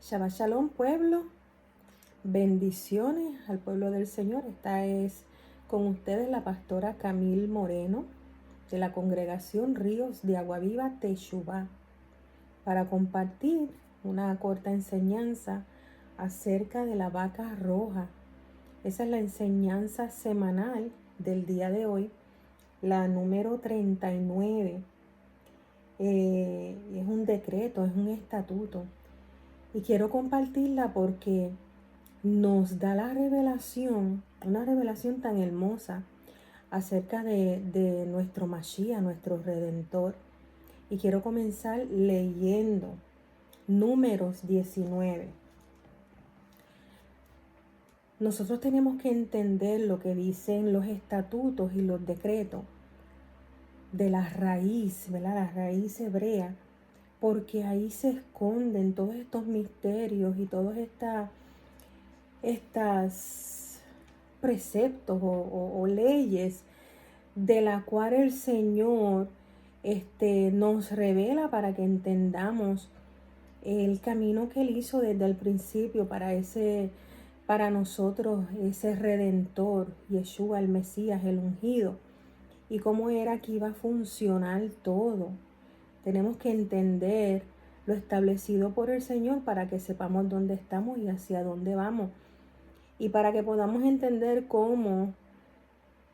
Shabbat Shalom, pueblo. Bendiciones al pueblo del Señor. Esta es con ustedes la pastora Camil Moreno de la congregación Ríos de Agua Viva Teshuvá para compartir una corta enseñanza acerca de la vaca roja. Esa es la enseñanza semanal del día de hoy, la número 39. Es un decreto, es un estatuto. Y quiero compartirla porque nos da la revelación, una revelación tan hermosa acerca de nuestro Mashiach, nuestro Redentor. Y quiero comenzar leyendo Números 19. Nosotros tenemos que entender lo que dicen los estatutos y los decretos de la raíz, ¿verdad? La raíz hebrea, porque ahí se esconden todos estos misterios y todos estas preceptos o leyes de la cual el Señor nos revela para que entendamos el camino que Él hizo desde el principio para nosotros, ese Redentor, Yeshua, el Mesías, el ungido, y cómo era que iba a funcionar todo. Tenemos que entender lo establecido por el Señor para que sepamos dónde estamos y hacia dónde vamos. Y para que podamos entender cómo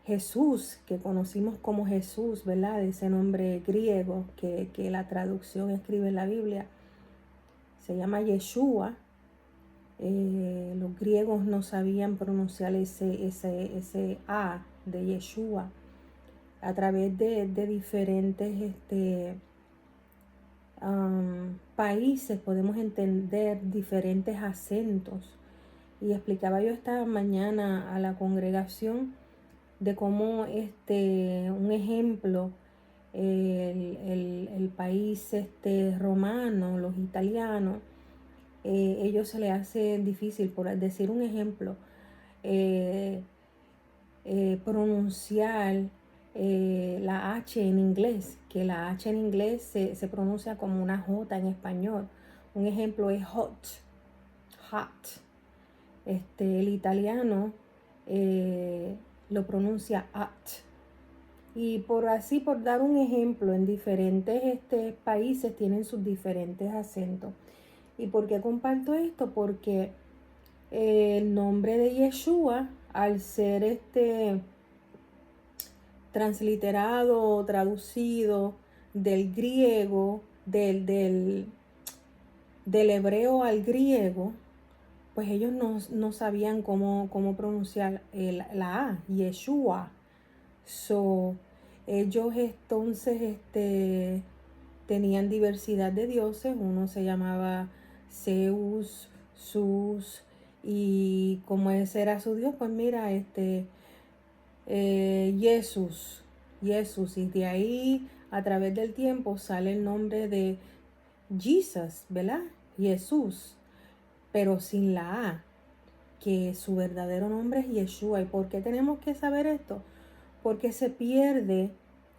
Jesús, que conocimos como Jesús, ¿verdad? Ese nombre griego que la traducción escribe en la Biblia, se llama Yeshua. Los griegos no sabían pronunciar ese A de Yeshua. A través de diferentes países podemos entender diferentes acentos. Y explicaba yo esta mañana a la congregación de cómo un ejemplo, el país romano, los italianos, ellos se les hace difícil, por decir un ejemplo, pronunciar la H en inglés, que la H en inglés se pronuncia como una J en español. Un ejemplo es hot. El italiano lo pronuncia at. Y por dar un ejemplo, en diferentes países tienen sus diferentes acentos. ¿Y por qué comparto esto? Porque el nombre de Yeshua, al ser transliterado, traducido del griego, del hebreo al griego, pues ellos no sabían cómo pronunciar la A, Yeshua. Ellos entonces tenían diversidad de dioses. Uno se llamaba Zeus, Sus, y como ese era su dios, pues mira, Jesús, y de ahí a través del tiempo sale el nombre de Jesus, ¿verdad? Jesús, pero sin la A, que su verdadero nombre es Yeshua. ¿Y por qué tenemos que saber esto? Porque se pierde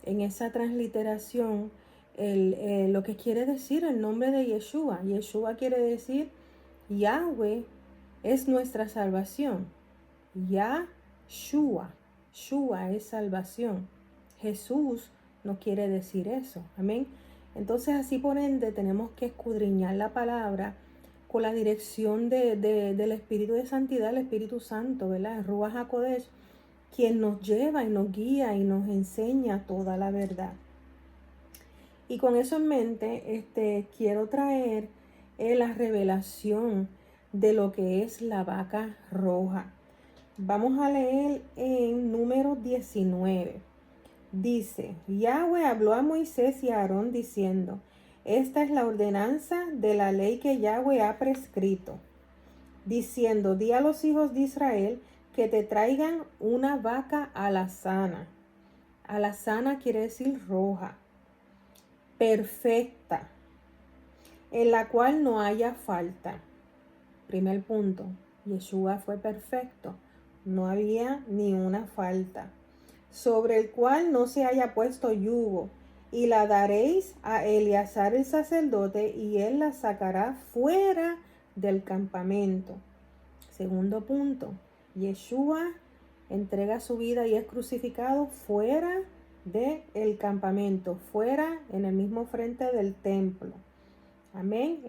en esa transliteración lo que quiere decir el nombre de Yeshua. Yeshua quiere decir Yahweh es nuestra salvación. Yahshua, Shua es salvación. Jesús no quiere decir eso. Amén. Entonces, así por ende, tenemos que escudriñar la palabra con la dirección del Espíritu de Santidad, el Espíritu Santo, ¿verdad? Ruach HaKodesh, quien nos lleva y nos guía y nos enseña toda la verdad. Y con eso en mente, quiero traer la revelación de lo que es la vaca roja. Vamos a leer en Número 19. Dice: Yahweh habló a Moisés y a Aarón diciendo: esta es la ordenanza de la ley que Yahweh ha prescrito, diciendo: di a los hijos de Israel que te traigan una vaca alazana. Alazana quiere decir roja, perfecta, en la cual no haya falta. Primer punto, Yeshua fue perfecto, no había ni una falta, sobre el cual no se haya puesto yugo, y la daréis a Eleazar el sacerdote, y él la sacará fuera del campamento. Segundo punto, Yeshua entrega su vida y es crucificado fuera del campamento, fuera en el mismo frente del templo. Amén.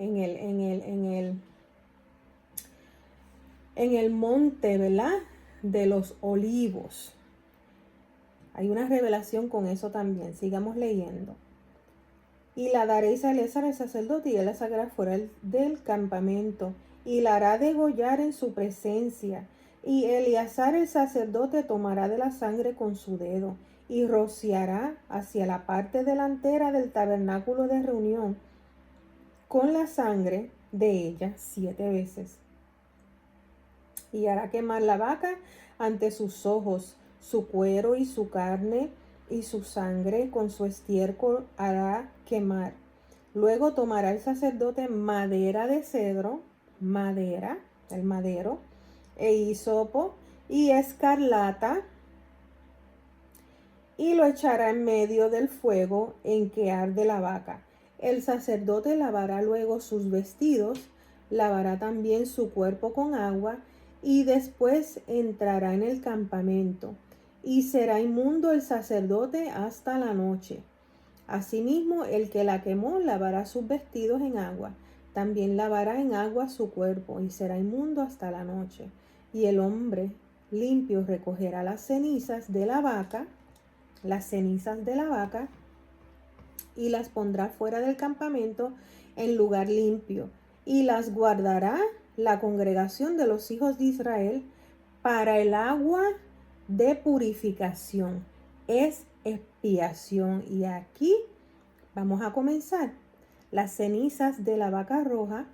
En el monte, ¿verdad? De los olivos. Hay una revelación con eso también. Sigamos leyendo. Y la daréis a Eleazar el sacerdote, y él la sacará fuera del campamento, y la hará degollar en su presencia. Y Eleazar el sacerdote tomará de la sangre con su dedo, y rociará hacia la parte delantera del tabernáculo de reunión con la sangre de ella 7 veces. Y hará quemar la vaca ante sus ojos, su cuero y su carne y su sangre con su estiércol hará quemar. Luego tomará el sacerdote madera de cedro, el madero, e hisopo y escarlata, y lo echará en medio del fuego en que arde la vaca. El sacerdote lavará luego sus vestidos, lavará también su cuerpo con agua, y después entrará en el campamento, y será inmundo el sacerdote hasta la noche. Asimismo, el que la quemó lavará sus vestidos en agua, también lavará en agua su cuerpo, y será inmundo hasta la noche. Y el hombre limpio recogerá las cenizas de la vaca, y las pondrá fuera del campamento en lugar limpio, y las guardará la congregación de los hijos de Israel para el agua de purificación. Es expiación. Y aquí vamos a comenzar. Las cenizas de la vaca roja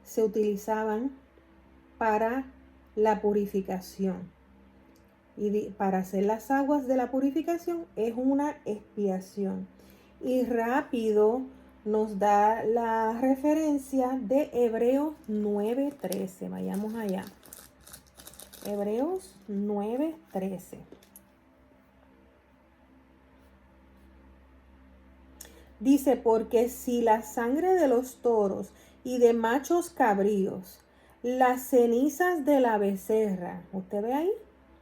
se utilizaban para la purificación. Y para hacer las aguas de la purificación es una expiación. Y rápido nos da la referencia de Hebreos 9:13. Vayamos allá. Hebreos 9:13. Dice, porque si la sangre de los toros y de machos cabríos, las cenizas de la becerra, ¿usted ve ahí?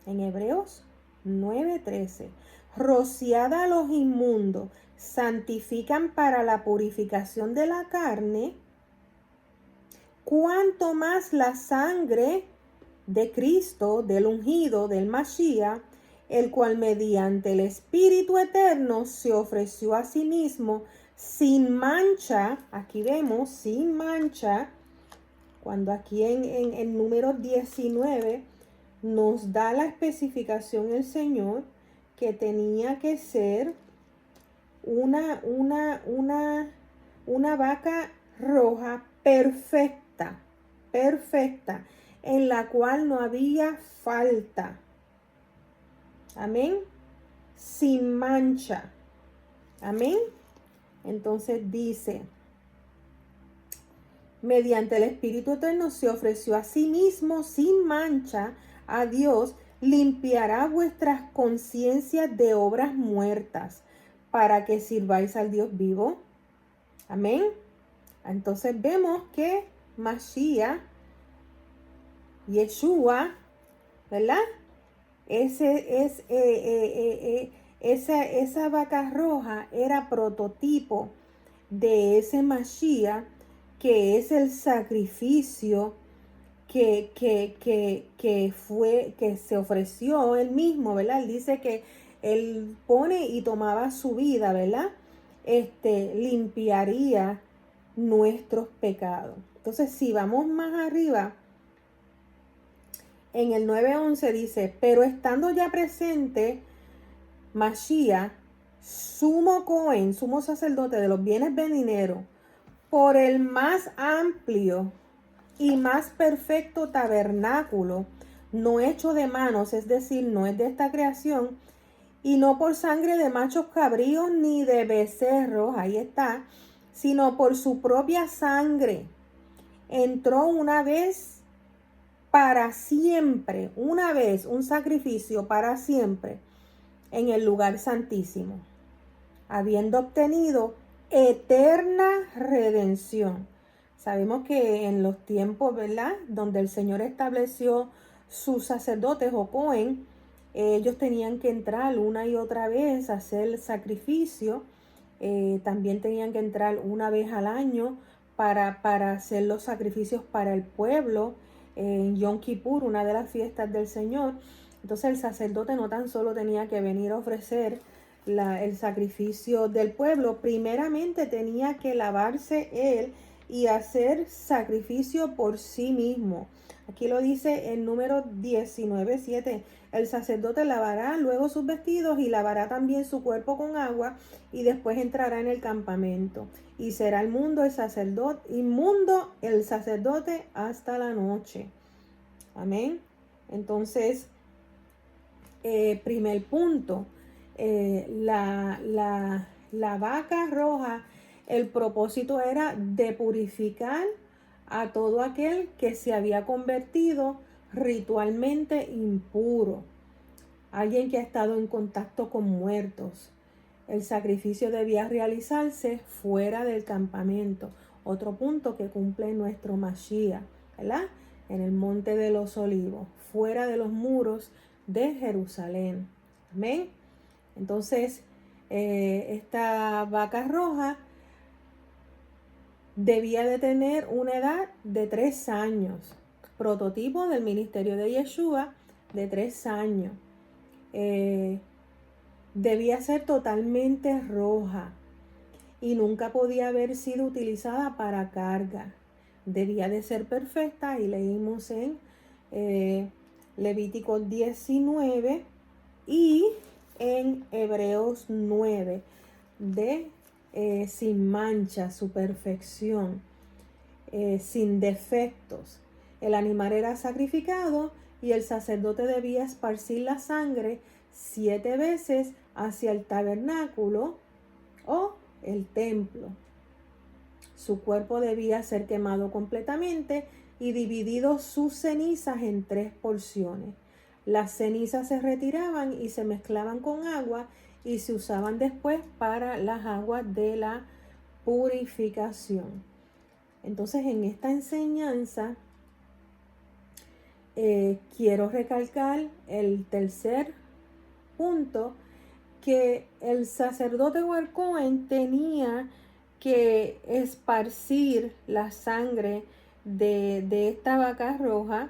En Hebreos 9:13, rociada a los inmundos, santifican para la purificación de la carne, cuanto más la sangre de Cristo, del ungido, del Mashiach, el cual mediante el Espíritu Eterno se ofreció a sí mismo sin mancha. Aquí vemos sin mancha, cuando aquí en el número 19 nos da la especificación el Señor que tenía que ser una vaca roja perfecta, en la cual no había falta. Amén. Sin mancha. Amén. Entonces dice, mediante el Espíritu Eterno se ofreció a sí mismo sin mancha a Dios, limpiará vuestras conciencias de obras muertas para que sirváis al Dios vivo. Amén. Entonces vemos que Mashiach, Yeshua, ¿verdad? Esa vaca roja era prototipo de ese Mashiach, que es el sacrificio que se ofreció él mismo, ¿verdad? Él dice que él pone y tomaba su vida, ¿verdad? Limpiaría nuestros pecados. Entonces, si vamos más arriba, en el 9:11 dice, pero estando ya presente Mashiach, sumo Cohen, sumo sacerdote de los bienes venideros, por el más amplio y más perfecto tabernáculo, no hecho de manos, es decir, no es de esta creación, y no por sangre de machos cabríos ni de becerros, ahí está, sino por su propia sangre. Entró una vez para siempre, una vez, un sacrificio para siempre, en el lugar santísimo, habiendo obtenido eterna redención. Sabemos que en los tiempos, ¿verdad?, donde el Señor estableció sus sacerdotes o Cohen, ellos tenían que entrar una y otra vez a hacer el sacrificio. También tenían que entrar una vez al año para hacer los sacrificios para el pueblo en Yom Kippur, una de las fiestas del Señor. Entonces el sacerdote no tan solo tenía que venir a ofrecer el sacrificio del pueblo, primeramente tenía que lavarse él y hacer sacrificio por sí mismo. Aquí lo dice en número 19:7. El sacerdote lavará luego sus vestidos y lavará también su cuerpo con agua y después entrará en el campamento y será inmundo el sacerdote hasta la noche. Amén. Entonces, primer punto, la vaca roja, el propósito era de purificar a todo aquel que se había convertido ritualmente impuro, alguien que ha estado en contacto con muertos. El sacrificio debía realizarse fuera del campamento. Otro punto que cumple nuestro Mashiach, ¿verdad? En el Monte de los Olivos, fuera de los muros de Jerusalén. Amén. Entonces, esta vaca roja debía de tener una edad de 3 años. Prototipo del ministerio de Yeshua, de 3 años. Debía ser totalmente roja y nunca podía haber sido utilizada para carga. Debía de ser perfecta y leímos en Levítico 19 y en Hebreos 9 de sin mancha, su perfección, sin defectos. El animal era sacrificado y el sacerdote debía esparcir la sangre 7 veces hacia el tabernáculo o el templo. Su cuerpo debía ser quemado completamente y dividido sus cenizas en 3 porciones. Las cenizas se retiraban y se mezclaban con agua y se usaban después para las aguas de la purificación. Entonces, en esta enseñanza quiero recalcar el tercer punto, que el sacerdote o el Cohen tenía que esparcir la sangre de esta vaca roja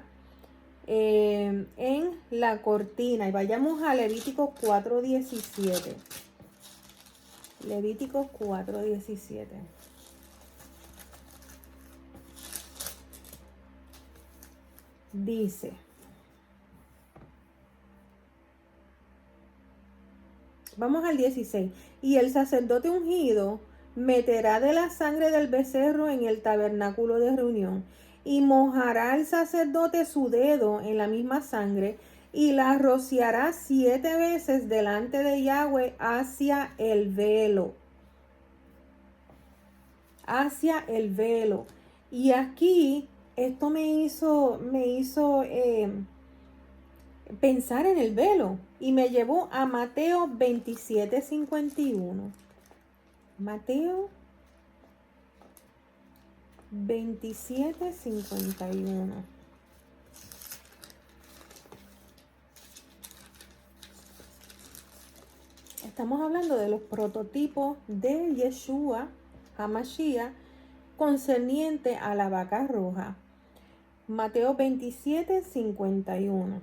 en la cortina. Y vayamos a Levítico 4:17. Levítico 4:17. Dice: vamos al 16. Y el sacerdote ungido meterá de la sangre del becerro en el tabernáculo de reunión, y mojará el sacerdote su dedo en la misma sangre, y la rociará 7 veces delante de Yahweh hacia el velo. Hacia el velo. Y aquí esto me hizo pensar en el velo y me llevó a Mateo 27:51. Mateo 27:51. Estamos hablando de los prototipos de Yeshua HaMashiach concerniente a la vaca roja. Mateo 27:51.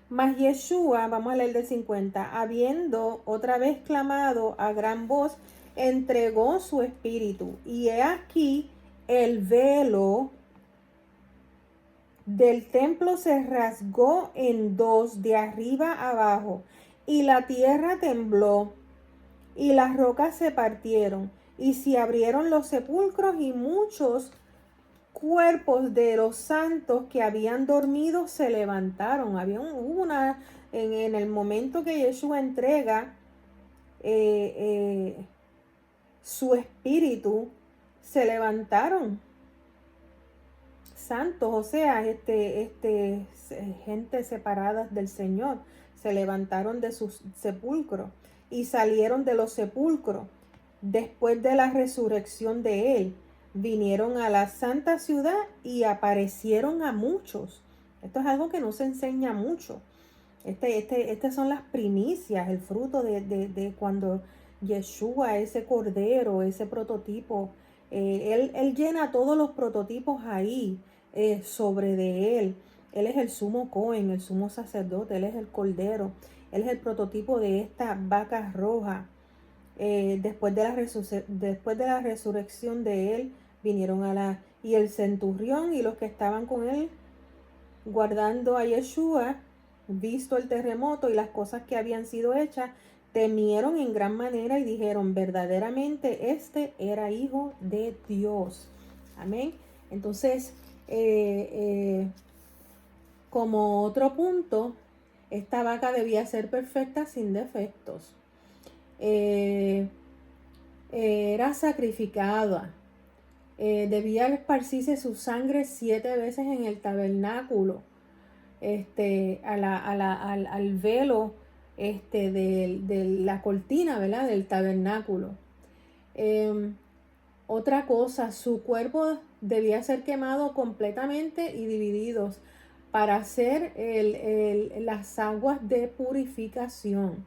Mas Yeshua, vamos a leer del 50, habiendo otra vez clamado a gran voz, entregó su espíritu. Y he aquí el velo del templo se rasgó en dos, de arriba abajo, y la tierra tembló, y las rocas se partieron, y se abrieron los sepulcros, y muchos cuerpos de los santos que habían dormido se levantaron. En el momento que Yeshua entrega su espíritu, se levantaron santos, o sea, gente separada del Señor, se levantaron de sus sepulcros y salieron de los sepulcros después de la resurrección de él. Vinieron a la santa ciudad y aparecieron a muchos. Esto es algo que no se enseña mucho. Estas son las primicias, el fruto de cuando Yeshua, ese cordero, ese prototipo, él llena todos los prototipos ahí sobre de él. Él es el sumo Cohen, el sumo sacerdote, él es el cordero, él es el prototipo de esta vaca roja. Después de la resurrección de él, vinieron y el centurión y los que estaban con él guardando a Yeshua, visto el terremoto y las cosas que habían sido hechas, temieron en gran manera y dijeron, verdaderamente este era hijo de Dios. Amén. Entonces, como otro punto, esta vaca debía ser perfecta sin defectos. Era sacrificada. Debía esparcirse su sangre 7 veces en el tabernáculo, al velo de la cortina, ¿verdad? Del tabernáculo. Otra cosa, su cuerpo debía ser quemado completamente y divididos para hacer las aguas de purificación.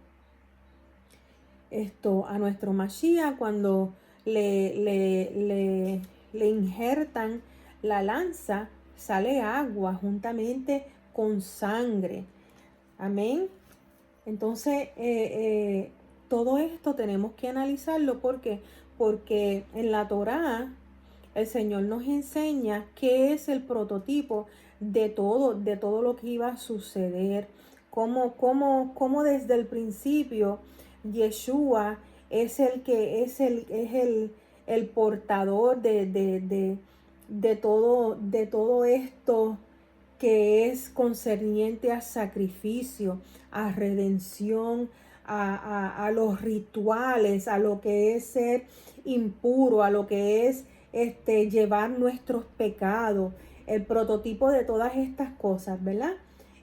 A nuestro Mashiach, cuando le injertan la lanza, sale agua juntamente con sangre. Amén. Entonces, todo esto tenemos que analizarlo porque en la Torá el Señor nos enseña qué es el prototipo de todo lo que iba a suceder, cómo desde el principio Yeshua es el portador de todo esto que es concerniente a sacrificio, a redención, a los rituales, a lo que es ser impuro, a lo que es llevar nuestros pecados, el prototipo de todas estas cosas, ¿verdad?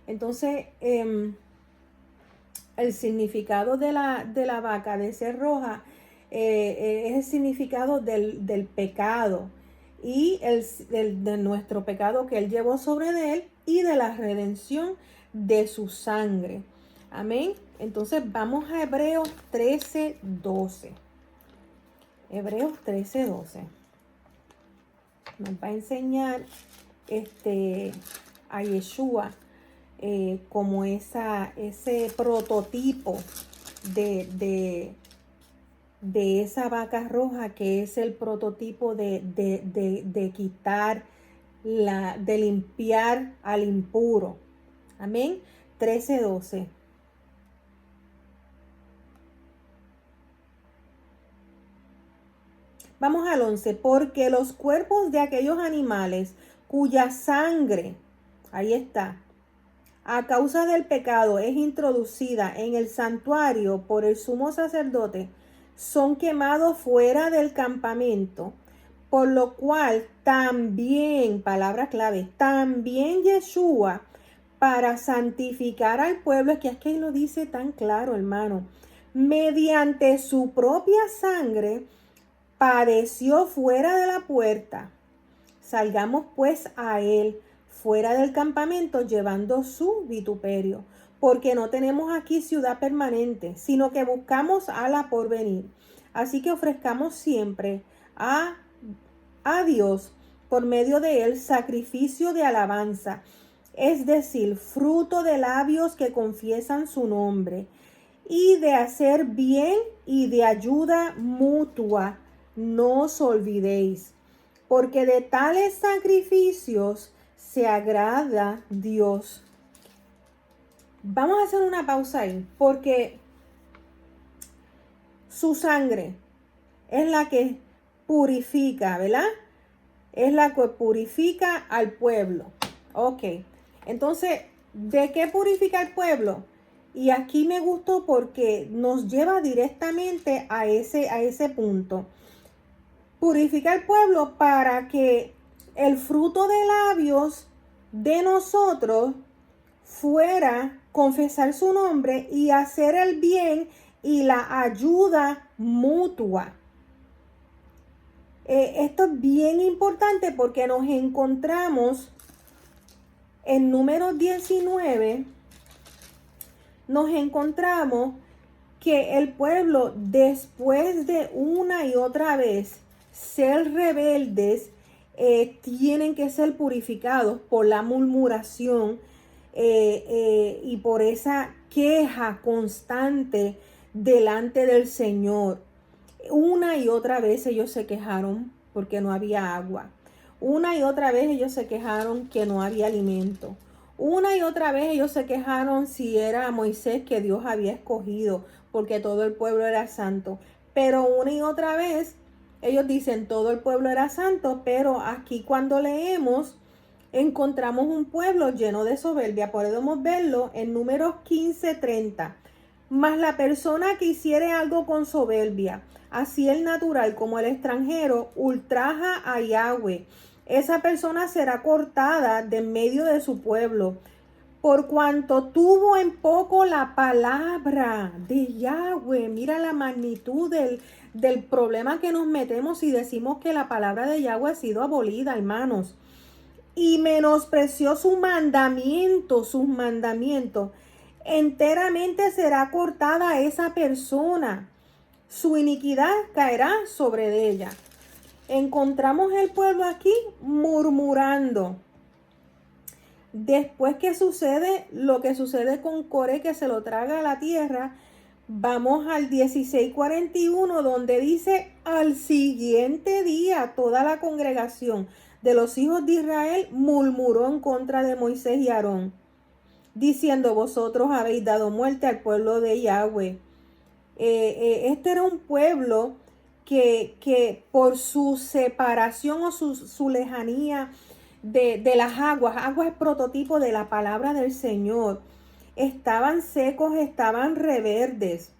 Entonces, el significado de la vaca, de ser roja, es el significado del pecado y de nuestro pecado que él llevó sobre de él y de la redención de su sangre. Amén. Entonces vamos a Hebreos 13:12. Hebreos 13:12. Nos va a enseñar a Yeshua como ese prototipo de esa vaca roja, que es el prototipo de quitar, de limpiar al impuro. Amén. 13:12. Vamos al 11. Porque los cuerpos de aquellos animales cuya sangre, ahí está, a causa del pecado es introducida en el santuario por el sumo sacerdote, son quemados fuera del campamento, por lo cual también, palabra clave, también Yeshua, para santificar al pueblo, es que lo dice tan claro, hermano, mediante su propia sangre, padeció fuera de la puerta. Salgamos pues a él fuera del campamento llevando su vituperio, porque no tenemos aquí ciudad permanente, sino que buscamos a la porvenir. Así que ofrezcamos siempre a Dios por medio de él sacrificio de alabanza, es decir, fruto de labios que confiesan su nombre, y de hacer bien y de ayuda mutua. No os olvidéis, porque de tales sacrificios se agrada Dios. Vamos a hacer una pausa ahí, porque su sangre es la que purifica, ¿verdad? Es la que purifica al pueblo. Ok, entonces, ¿de qué purifica el pueblo? Y aquí me gustó porque nos lleva directamente a ese punto. Purifica al pueblo para que el fruto de labios de nosotros fuera confesar su nombre y hacer el bien y la ayuda mutua. Esto es bien importante porque nos encontramos en Números 19, nos encontramos que el pueblo, después de una y otra vez ser rebeldes, tienen que ser purificados por la murmuración y por esa queja constante delante del Señor. Una y otra vez ellos se quejaron porque no había agua. Una y otra vez ellos se quejaron que no había alimento. Una y otra vez ellos se quejaron si era Moisés que Dios había escogido, porque todo el pueblo era santo. Pero una y otra vez ellos dicen todo el pueblo era santo, pero aquí cuando leemos encontramos un pueblo lleno de soberbia. Podemos verlo en Números 15:30. Mas la persona que hiciere algo con soberbia, así el natural como el extranjero, ultraja a Yahweh. Esa persona será cortada de en medio de su pueblo, por cuanto tuvo en poco la palabra de Yahweh. Mira la magnitud del problema que nos metemos si decimos que la palabra de Yahweh ha sido abolida, hermanos. Y menospreció sus mandamientos. Enteramente será cortada esa persona. Su iniquidad caerá sobre ella. Encontramos el pueblo aquí murmurando. Después que sucede lo que sucede con Coré, que se lo traga a la tierra, vamos al 16:41, donde dice: al siguiente día toda la congregación de los hijos de Israel murmuró en contra de Moisés y Aarón, diciendo: vosotros habéis dado muerte al pueblo de Yahweh. Este era un pueblo que por su separación o su lejanía de las aguas es prototipo de la palabra del Señor, estaban secos, estaban reverdes.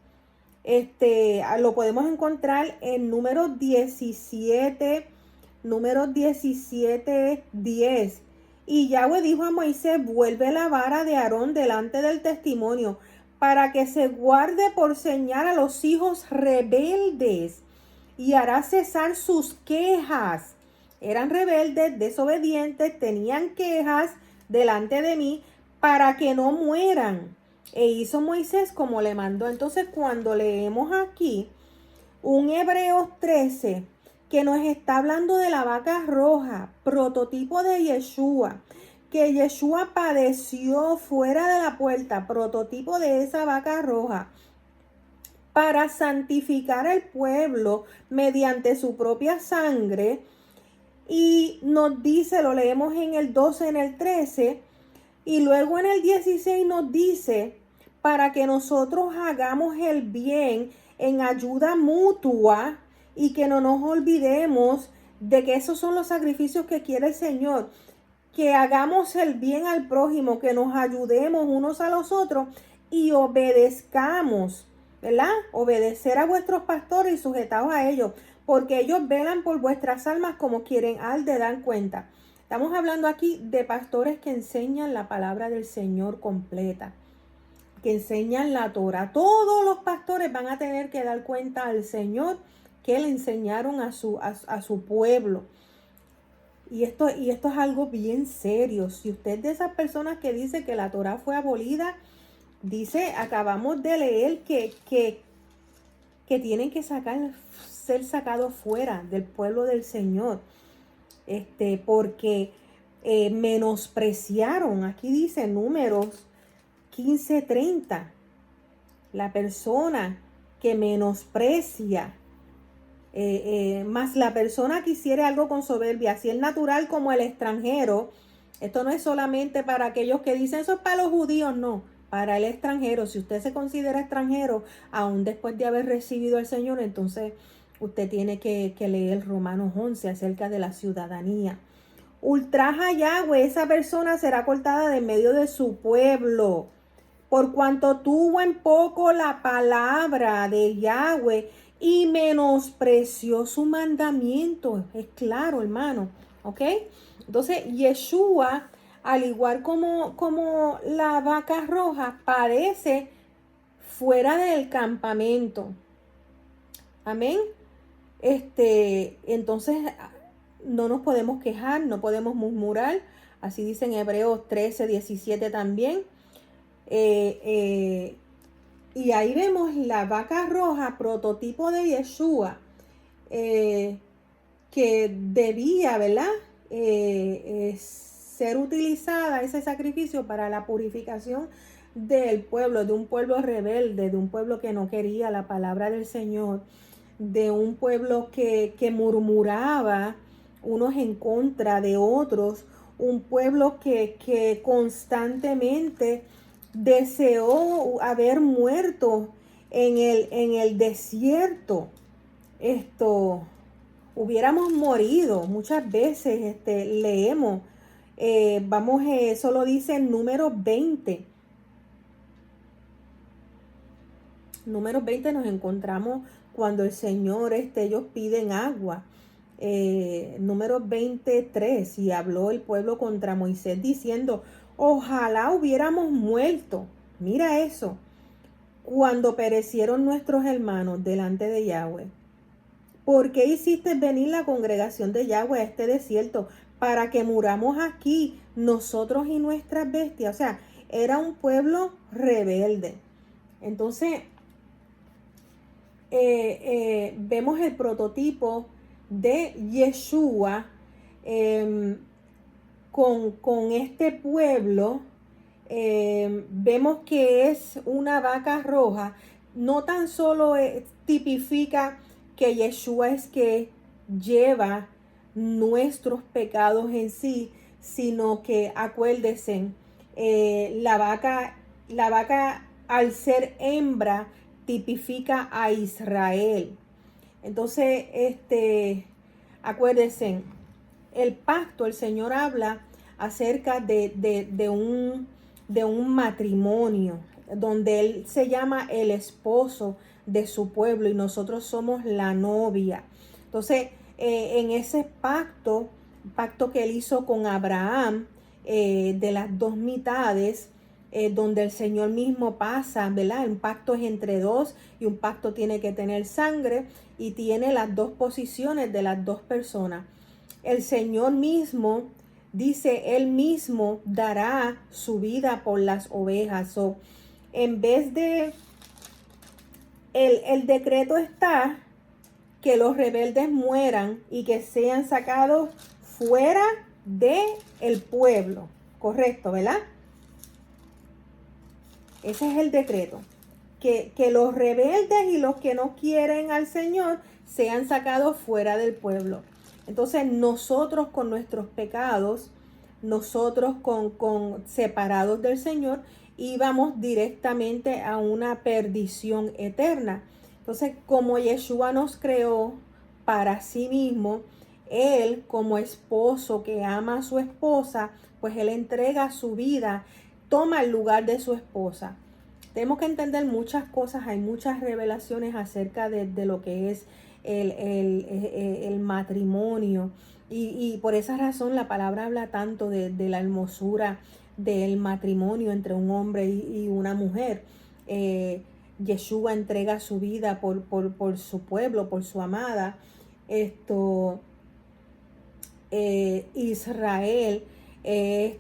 Lo podemos encontrar en Números 17, 10. Y Yahweh dijo a Moisés: vuelve la vara de Aarón delante del testimonio, para que se guarde por señal a los hijos rebeldes, y hará cesar sus quejas. Eran rebeldes, desobedientes, tenían quejas delante de mí, para que no mueran. E hizo Moisés como le mandó. Entonces, cuando leemos aquí un Hebreos 13, que nos está hablando de la vaca roja, prototipo de Yeshua, que Yeshua padeció fuera de la puerta, prototipo de esa vaca roja, para santificar al pueblo mediante su propia sangre. Y nos dice, lo leemos en el 12, en el 13, y luego en el 16 nos dice: para que nosotros hagamos el bien en ayuda mutua, y que no nos olvidemos de que esos son los sacrificios que quiere el Señor, que hagamos el bien al prójimo, que nos ayudemos unos a los otros y obedezcamos, ¿verdad? Obedecer a vuestros pastores y sujetaos a ellos, porque ellos velan por vuestras almas como quieren al de dar cuenta. Estamos hablando aquí de pastores que enseñan la palabra del Señor completa, que enseñan la Torah. Todos los pastores van a tener que dar cuenta al Señor que le enseñaron a su pueblo. Y esto es algo bien serio. Si usted es de esas personas que dice que la Torah fue abolida, acabamos de leer que tienen que ser sacados fuera del pueblo del Señor. Porque menospreciaron. Aquí dice Números 15:30. La persona que menosprecia, más la persona que hiciere algo con soberbia, así el natural como el extranjero. Esto no es solamente para aquellos que dicen eso es para los judíos, no, para el extranjero. Si usted se considera extranjero, aún después de haber recibido al Señor, entonces usted tiene que leer Romanos 11 acerca de la ciudadanía. Ultraja a Yahweh, esa persona será cortada de en medio de su pueblo, por cuanto tuvo en poco la palabra de Yahweh y menospreció su mandamiento. Es claro, hermano, ¿ok? Entonces, Yeshua al igual como la vaca roja parece fuera del campamento. Amén. Entonces no nos podemos quejar, no podemos murmurar. Así dice en Hebreos 13:17 también. Y ahí vemos la vaca roja, prototipo de Yeshua, que debía, ¿verdad? Ser utilizada ese sacrificio para la purificación del pueblo, de un pueblo rebelde, de un pueblo que no quería la palabra del Señor, de un pueblo que murmuraba unos en contra de otros, un pueblo que constantemente deseó haber muerto en el desierto. Hubiéramos morido muchas veces. Leemos, eso lo dice en Números 20 nos encontramos cuando el Señor, ellos piden agua. Números 23, y habló el pueblo contra Moisés diciendo, ojalá hubiéramos muerto. Mira eso, cuando perecieron nuestros hermanos delante de Yahweh. ¿Por qué hiciste venir la congregación de Yahweh a este desierto? Para que muramos aquí, nosotros y nuestras bestias. O sea, era un pueblo rebelde. Entonces, vemos el prototipo de Yeshua con este pueblo. Vemos que es una vaca roja. No tan solo tipifica que Yeshua es que lleva nuestros pecados en sí, sino que acuérdense, la vaca al ser hembra tipifica a Israel. Entonces, acuérdense, el pacto, el Señor habla acerca de un matrimonio, donde Él se llama el esposo de su pueblo y nosotros somos la novia. Entonces, en ese pacto que Él hizo con Abraham, de las dos mitades, donde el Señor mismo pasa, ¿verdad? Un pacto es entre dos y un pacto tiene que tener sangre y tiene las dos posiciones de las dos personas. El Señor mismo dice, Él mismo dará su vida por las ovejas. En vez de, el decreto está que los rebeldes mueran y que sean sacados fuera del pueblo. Correcto, ¿verdad? Ese es el decreto. Que los rebeldes y los que no quieren al Señor sean sacados fuera del pueblo. Entonces nosotros con nuestros pecados, nosotros con separados del Señor, íbamos directamente a una perdición eterna. Entonces, como Yeshua nos creó para sí mismo, Él como esposo que ama a su esposa, pues Él entrega su vida, toma el lugar de su esposa. Tenemos que entender muchas cosas, hay muchas revelaciones acerca de lo que es el matrimonio. Y por esa razón la palabra habla tanto de la hermosura del matrimonio entre un hombre y una mujer. Yeshua entrega su vida por su pueblo, por su amada. Israel es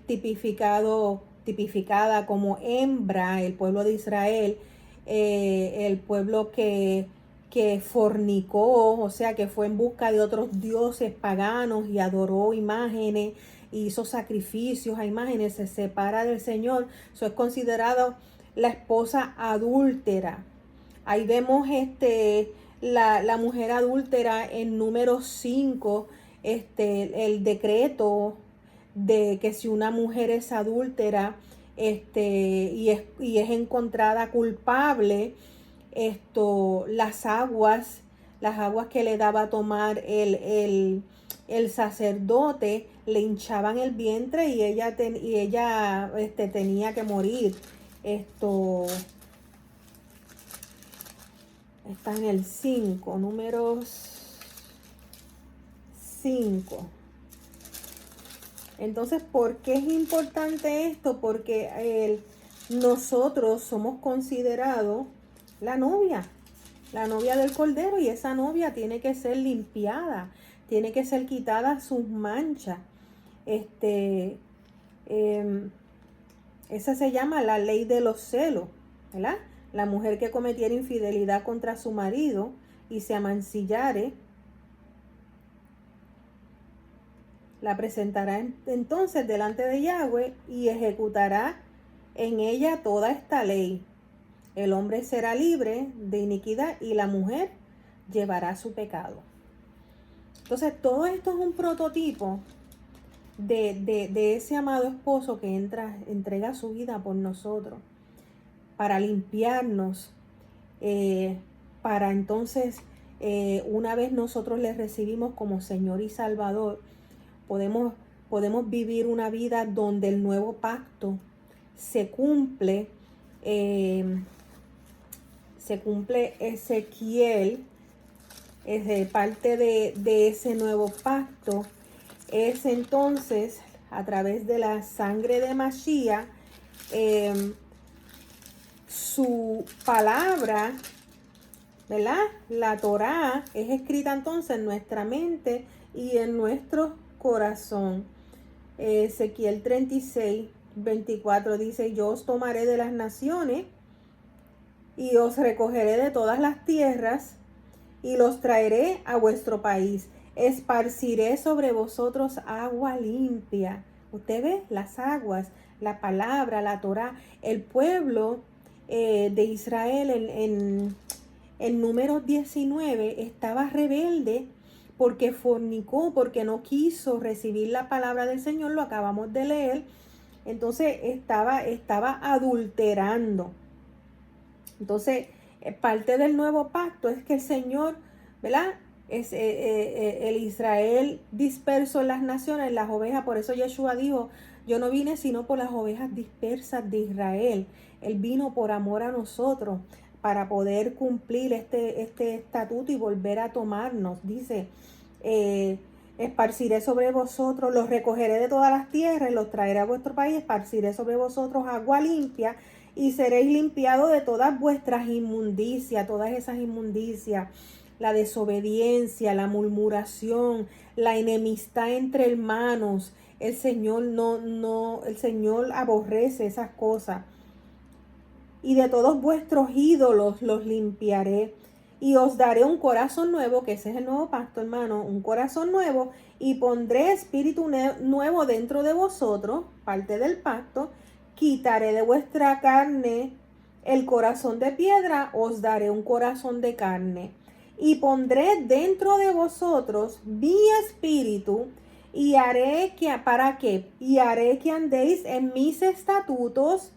tipificada como hembra, el pueblo de Israel, el pueblo que fornicó, o sea, que fue en busca de otros dioses paganos y adoró imágenes, hizo sacrificios a imágenes, se separa del Señor. Eso es considerado la esposa adúltera. Ahí vemos la mujer adúltera en Números 5, el decreto de que si una mujer es adúltera, y es encontrada culpable, las aguas que le daba a tomar el sacerdote le hinchaban el vientre y ella tenía que morir. Está en el 5, Números 5. Entonces, ¿por qué es importante esto? Porque nosotros somos considerados la novia del Cordero, y esa novia tiene que ser limpiada, tiene que ser quitada sus manchas. Esa se llama la ley de los celos, ¿verdad? La mujer que cometiera infidelidad contra su marido y se amancillare, la presentará entonces delante de Yahweh y ejecutará en ella toda esta ley. El hombre será libre de iniquidad y la mujer llevará su pecado. Entonces, todo esto es un prototipo de ese amado esposo que entrega su vida por nosotros, para limpiarnos, para entonces, una vez nosotros le recibimos como Señor y Salvador, podemos vivir una vida donde el nuevo pacto se cumple. Se cumple Ezequiel, es de parte de ese nuevo pacto. Es entonces a través de la sangre de Mashiach, su palabra, ¿verdad? La Torá es escrita entonces en nuestra mente y en nuestro corazón. Ezequiel 36, 24 dice: yo os tomaré de las naciones y os recogeré de todas las tierras y los traeré a vuestro país. Esparciré sobre vosotros agua limpia. Usted ve las aguas, la palabra, la Torá. El pueblo de Israel en Números 19 estaba rebelde porque fornicó, porque no quiso recibir la palabra del Señor. Lo acabamos de leer. Entonces estaba adulterando. Entonces, parte del nuevo pacto es que el Señor, ¿verdad? Es el Israel disperso en las naciones, las ovejas. Por eso Yeshua dijo: yo no vine sino por las ovejas dispersas de Israel. Él vino por amor a nosotros, para poder cumplir este estatuto y volver a tomarnos. Dice: esparciré sobre vosotros, los recogeré de todas las tierras y los traeré a vuestro país. Esparciré sobre vosotros agua limpia y seréis limpiados de todas vuestras inmundicias, todas esas inmundicias, la desobediencia, la murmuración, la enemistad entre hermanos. El Señor el Señor aborrece esas cosas. Y de todos vuestros ídolos los limpiaré. Y os daré un corazón nuevo, que ese es el nuevo pacto, hermano, un corazón nuevo, y pondré espíritu nuevo dentro de vosotros, parte del pacto. Quitaré de vuestra carne el corazón de piedra, os daré un corazón de carne. Y pondré dentro de vosotros mi espíritu, y haré que, ¿para qué? Y haré que andéis en mis estatutos,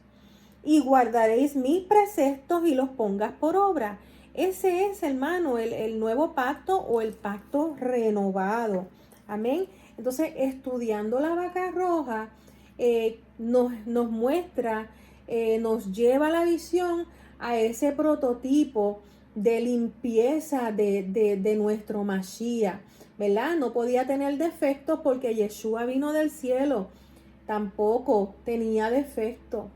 y guardaréis mis preceptos y los pongas por obra. Ese es, hermano, el nuevo pacto o el pacto renovado. Amén. Entonces, estudiando la vaca roja, nos muestra, nos lleva la visión a ese prototipo de limpieza de nuestro Mashiach, ¿verdad? No podía tener defectos porque Yeshua vino del cielo. Tampoco tenía defecto.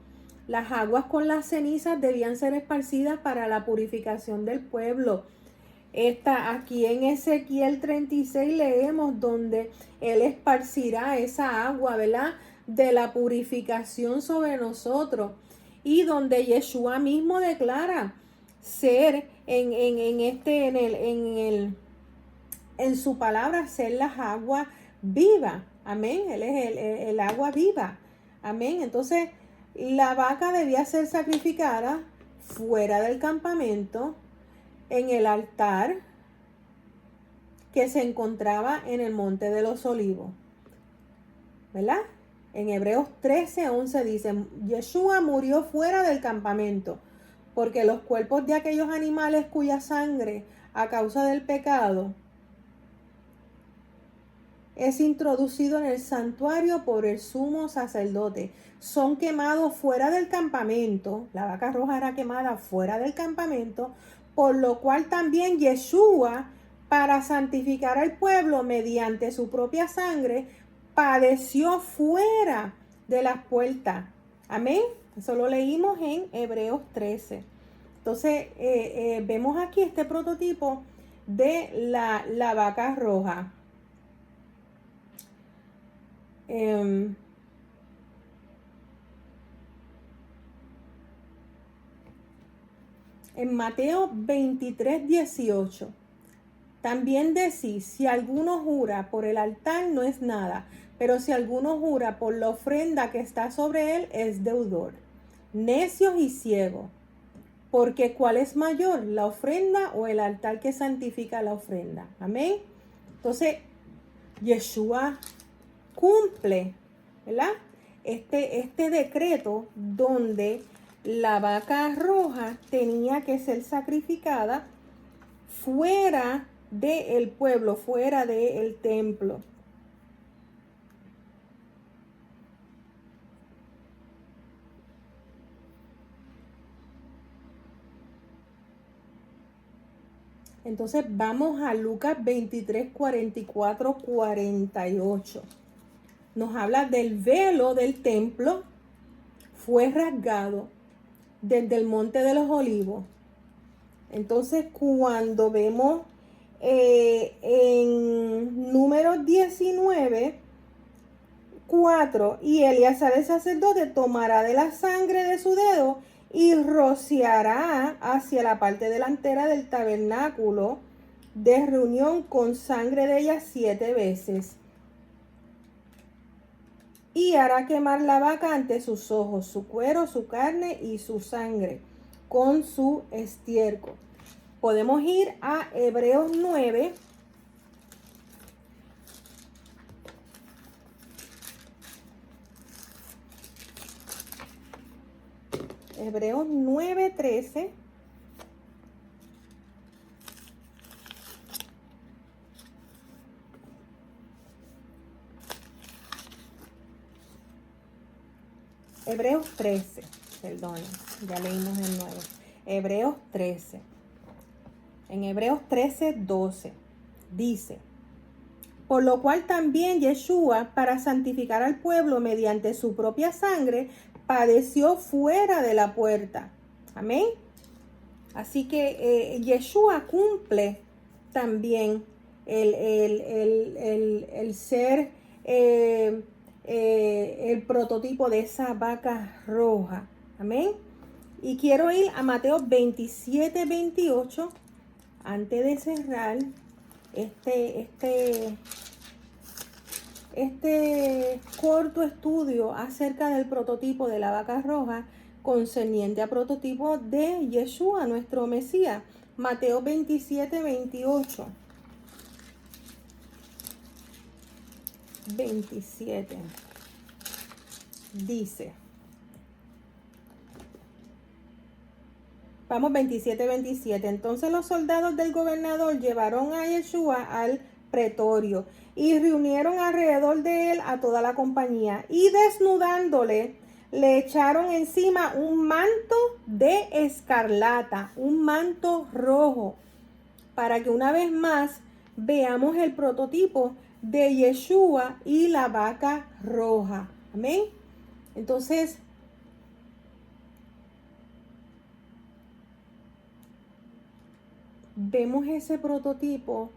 Las aguas con las cenizas debían ser esparcidas para la purificación del pueblo. Aquí en Ezequiel 36 leemos donde Él esparcirá esa agua, ¿verdad?, de la purificación sobre nosotros, y donde Yeshua mismo declara ser en su palabra, ser las aguas vivas. Amén. Él es el agua viva. Amén. Entonces, la vaca debía ser sacrificada fuera del campamento, en el altar que se encontraba en el Monte de los Olivos, ¿verdad? En Hebreos 13:11 dice: Yeshua murió fuera del campamento, porque los cuerpos de aquellos animales cuya sangre, a causa del pecado, es introducido en el santuario por el sumo sacerdote, son quemados fuera del campamento. La vaca roja era quemada fuera del campamento, por lo cual también Yeshua, para santificar al pueblo mediante su propia sangre, padeció fuera de las puertas. Amén. Eso lo leímos en Hebreos 13. Entonces, vemos aquí este prototipo de la vaca roja. En Mateo 23:18. También decís, si alguno jura por el altar no es nada, pero si alguno jura por la ofrenda que está sobre él es deudor. Necios y ciegos, porque ¿cuál es mayor, la ofrenda o el altar que santifica la ofrenda? Amén. Entonces, Yeshua cumple, ¿verdad? Este decreto donde la vaca roja tenía que ser sacrificada fuera del pueblo, fuera del templo. Entonces vamos a Lucas 23, 44, 48. Nos habla del velo del templo, fue rasgado desde el monte de los olivos. Entonces cuando vemos en Números 19, 4, y Eleazar el sacerdote tomará de la sangre de su dedo y rociará hacia la parte delantera del tabernáculo de reunión con sangre de ella 7 veces. Y hará quemar la vaca ante sus ojos, su cuero, su carne y su sangre, con su estiércol. Podemos ir a Hebreos 9. Hebreos 9:13. Hebreos 13, perdón, ya leímos el 9. Hebreos 13. En Hebreos 13:12 dice, por lo cual también Yeshua, para santificar al pueblo mediante su propia sangre, padeció fuera de la puerta. Amén. Así que Yeshua cumple también el ser el prototipo de esa vaca roja. Amén. Y quiero ir a Mateo 27:28 antes de cerrar este corto estudio acerca del prototipo de la vaca roja concerniente a prototipo de Yeshua, nuestro Mesías. Mateo 27:28. 27. Dice. Vamos, 27:27. Entonces los soldados del gobernador llevaron a Yeshua al pretorio y reunieron alrededor de él a toda la compañía y desnudándole le echaron encima un manto de escarlata, un manto rojo, para que una vez más veamos el prototipo de Yeshua y la vaca roja. Amén. Entonces, vemos ese prototipo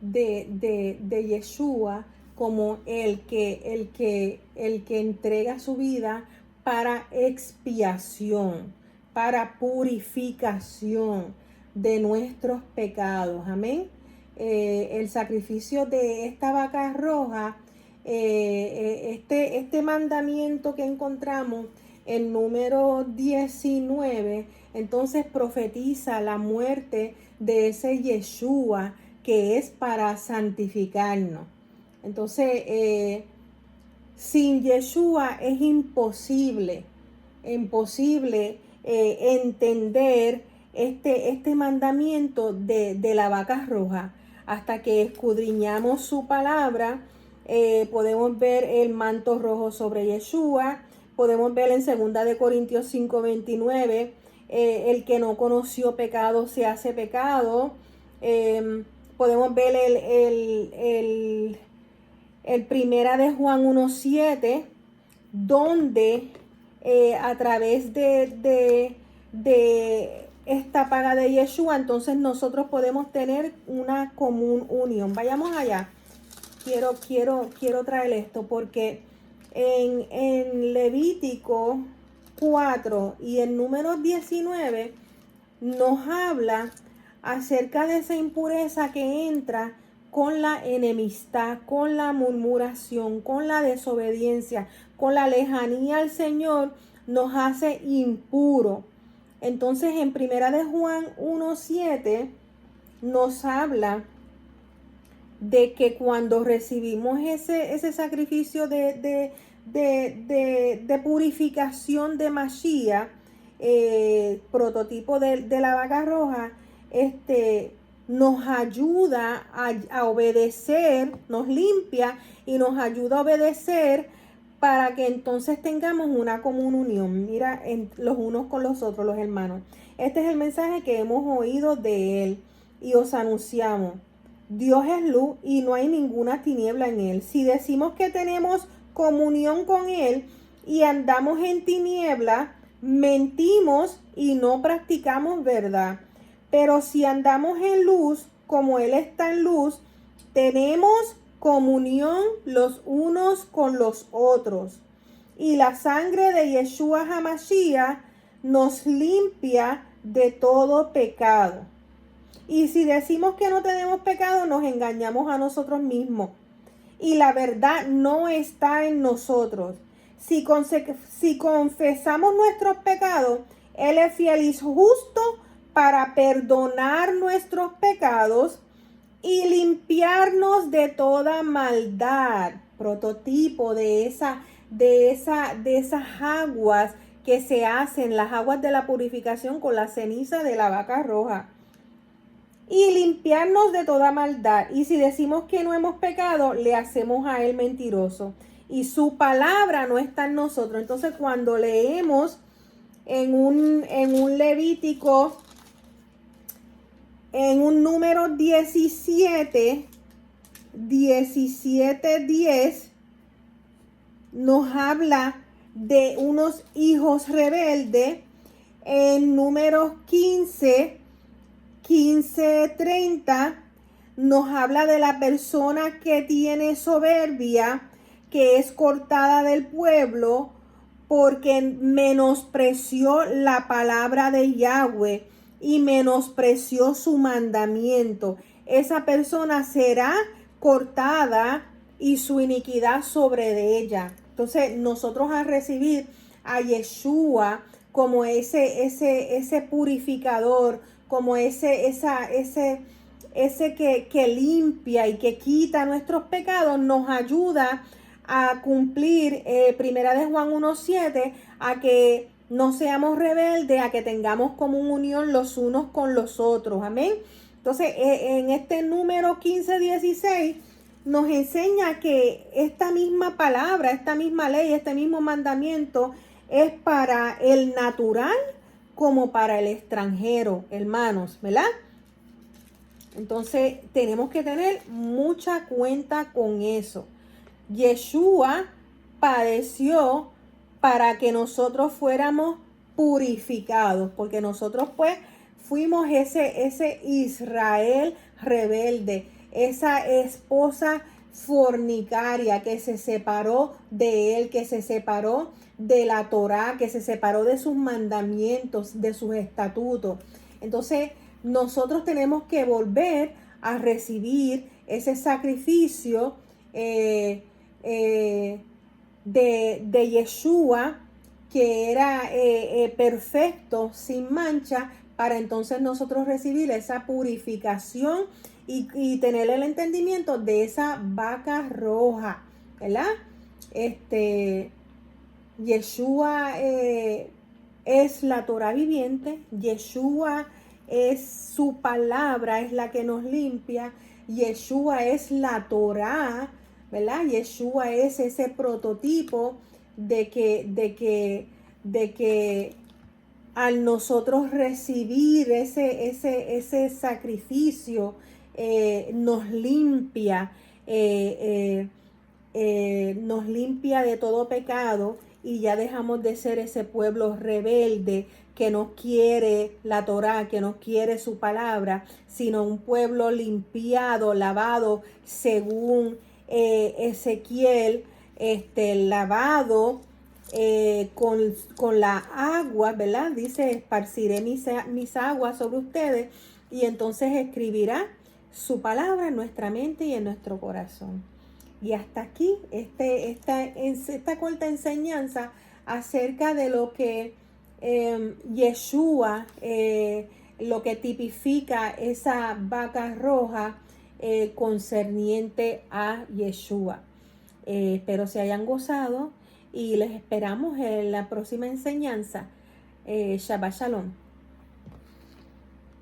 de Yeshua como el que entrega su vida para expiación, para purificación de nuestros pecados. Amén. El sacrificio de esta vaca roja, este mandamiento que encontramos en número 19, entonces profetiza la muerte de ese Yeshua que es para santificarnos. Entonces, sin Yeshua es imposible entender este mandamiento de la vaca roja. Hasta que escudriñamos su palabra, podemos ver el manto rojo sobre Yeshua. Podemos ver en 2 Corintios 5:29, el que no conoció pecado se hace pecado. Podemos ver el primera de Juan 1:7, donde a través de esta paga de Yeshua, entonces nosotros podemos tener una común unión. Vayamos allá. Quiero traer esto porque en Levítico 4 y en Números 19 nos habla acerca de esa impureza que entra con la enemistad, con la murmuración, con la desobediencia, con la lejanía al Señor, nos hace impuro. Entonces en Primera de Juan 1:7 nos habla de que cuando recibimos ese sacrificio de purificación de Mashiach, prototipo de la vaca roja, nos ayuda a obedecer, nos limpia y nos ayuda a obedecer para que entonces tengamos una común unión, mira, los unos con los otros, los hermanos. Este es el mensaje que hemos oído de él y os anunciamos. Dios es luz y no hay ninguna tiniebla en él. Si decimos que tenemos comunión con él y andamos en tiniebla, mentimos y no practicamos verdad. Pero si andamos en luz, como él está en luz, tenemos comunión los unos con los otros. Y la sangre de Yeshua HaMashiach nos limpia de todo pecado. Y si decimos que no tenemos pecado, nos engañamos a nosotros mismos. Y la verdad no está en nosotros. Si confesamos nuestros pecados, Él es fiel y justo para perdonar nuestros pecados y limpiarnos de toda maldad. Prototipo de esas aguas que se hacen, las aguas de la purificación con la ceniza de la vaca roja. Y limpiarnos de toda maldad. Y si decimos que no hemos pecado, le hacemos a él mentiroso. Y su palabra no está en nosotros. Entonces, cuando leemos en un Levítico, en un número 17:10, nos habla de unos hijos rebeldes. En números 15:30 nos habla de la persona que tiene soberbia, que es cortada del pueblo porque menospreció la palabra de Yahweh y menospreció su mandamiento. Esa persona será cortada y su iniquidad sobre de ella. Entonces nosotros al recibir a Yeshua como ese purificador, como ese que limpia y que quita nuestros pecados, nos ayuda a cumplir Primera de Juan 1:7, a que no seamos rebeldes, a que tengamos como unión los unos con los otros. Amén. Entonces, en este número 15:16 nos enseña que esta misma palabra, esta misma ley, este mismo mandamiento es para el natural como para el extranjero, hermanos, ¿verdad? Entonces tenemos que tener mucha cuenta con eso. Yeshua padeció para que nosotros fuéramos purificados, porque nosotros pues fuimos ese Israel rebelde, esa esposa fornicaria que se separó de él, que se separó de la Torá, que se separó de sus mandamientos, de sus estatutos. Entonces nosotros tenemos que volver a recibir ese sacrificio de Yeshua, que era perfecto, sin mancha, para entonces nosotros recibir esa purificación y tener el entendimiento de esa vaca roja, ¿verdad? Yeshua es la Torah viviente. Yeshua es su palabra, es la que nos limpia. Yeshua es la Torah, ¿verdad? Yeshua es ese prototipo de que al nosotros recibir ese sacrificio, nos limpia, nos limpia de todo pecado y ya dejamos de ser ese pueblo rebelde que no quiere la Torá, que no quiere su palabra, sino un pueblo limpiado, lavado, según Ezequiel, lavado con la agua, ¿verdad? Dice, esparciré mis aguas sobre ustedes y entonces escribirá su palabra en nuestra mente y en nuestro corazón. Y hasta aquí esta corta enseñanza acerca de lo que Yeshua, lo que tipifica esa vaca roja concerniente a Yeshua. Espero se hayan gozado y les esperamos en la próxima enseñanza. Shabbat Shalom.